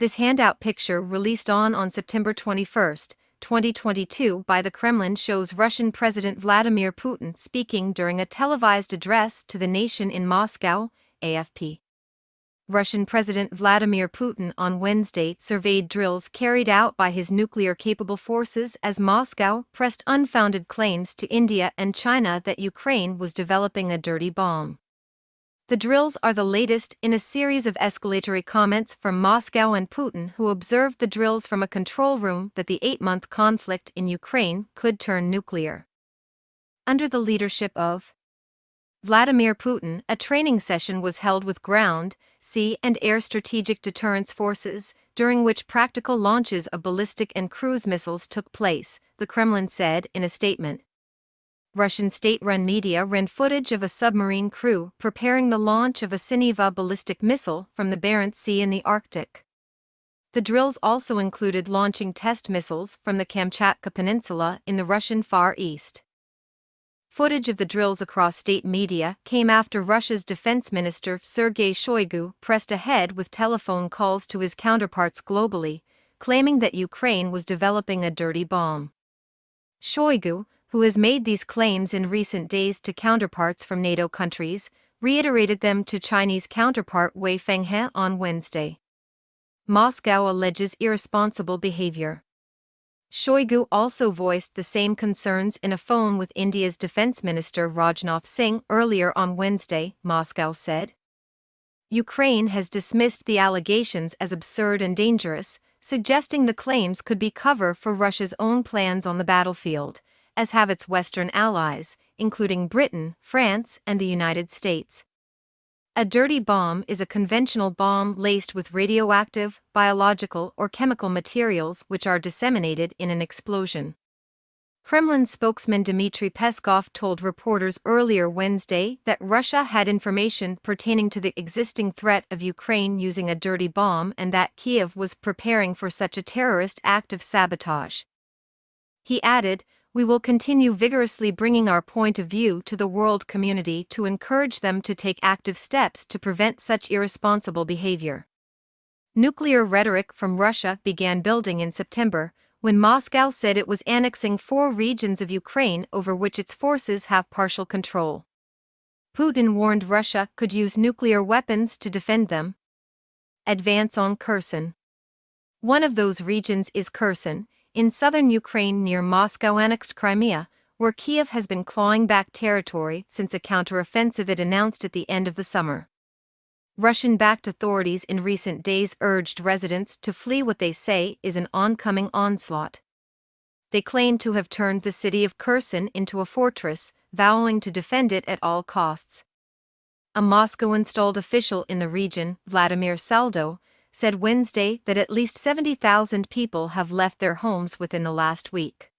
This handout picture released on September 21, 2022 by the Kremlin shows Russian President Vladimir Putin speaking during a televised address to the nation in Moscow, AFP. Russian President Vladimir Putin on Wednesday surveyed drills carried out by his nuclear-capable forces as Moscow pressed unfounded claims to India and China that Ukraine was developing a dirty bomb. The drills are the latest in a series of escalatory comments from Moscow and Putin, who observed the drills from a control room, that the 8-month conflict in Ukraine could turn nuclear. Under the leadership of Vladimir Putin, a training session was held with ground, sea and air strategic deterrence forces, during which practical launches of ballistic and cruise missiles took place, the Kremlin said in a statement. Russian state-run media ran footage of a submarine crew preparing the launch of a Sineva ballistic missile from the Barents Sea in the Arctic. The drills also included launching test missiles from the Kamchatka Peninsula in the Russian Far East. Footage of the drills across state media came after Russia's defense minister Sergei Shoigu pressed ahead with telephone calls to his counterparts globally, claiming that Ukraine was developing a dirty bomb. Shoigu, who has made these claims in recent days to counterparts from NATO countries, reiterated them to Chinese counterpart Wei Fenghe on Wednesday. Moscow alleges irresponsible behavior. Shoigu also voiced the same concerns in a phone with India's Defense Minister Rajnath Singh earlier on Wednesday, Moscow said. Ukraine has dismissed the allegations as absurd and dangerous, suggesting the claims could be cover for Russia's own plans on the battlefield, as have its Western allies, including Britain, France, and the United States. A dirty bomb is a conventional bomb laced with radioactive, biological, or chemical materials which are disseminated in an explosion. Kremlin spokesman Dmitry Peskov told reporters earlier Wednesday that Russia had information pertaining to the existing threat of Ukraine using a dirty bomb and that Kiev was preparing for such a terrorist act of sabotage. He added, "We will continue vigorously bringing our point of view to the world community to encourage them to take active steps to prevent such irresponsible behavior." Nuclear rhetoric from Russia began building in September, when Moscow said it was annexing 4 regions of Ukraine over which its forces have partial control. Putin warned Russia could use nuclear weapons to defend them. Advance on Kherson. One of those regions is Kherson, in southern Ukraine near Moscow-annexed Crimea, where Kiev has been clawing back territory since a counter-offensive it announced at the end of the summer. Russian-backed authorities in recent days urged residents to flee what they say is an oncoming onslaught. They claim to have turned the city of Kherson into a fortress, vowing to defend it at all costs. A Moscow-installed official in the region, Vladimir Saldo, said Wednesday that at least 70,000 people have left their homes within the last week.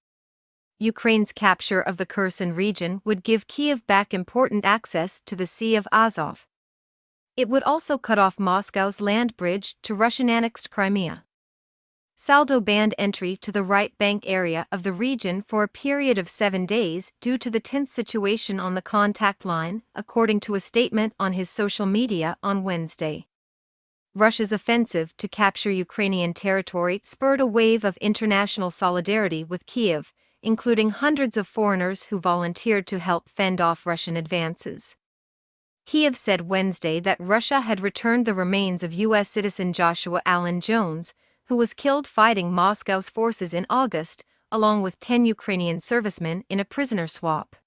Ukraine's capture of the Kherson region would give Kiev back important access to the Sea of Azov. It would also cut off Moscow's land bridge to Russian-annexed Crimea. Saldo banned entry to the right bank area of the region for a period of 7 days due to the tense situation on the contact line, according to a statement on his social media on Wednesday. Russia's offensive to capture Ukrainian territory spurred a wave of international solidarity with Kiev, including hundreds of foreigners who volunteered to help fend off Russian advances. Kiev said Wednesday that Russia had returned the remains of U.S. citizen Joshua Allen Jones, who was killed fighting Moscow's forces in August, along with 10 Ukrainian servicemen in a prisoner swap.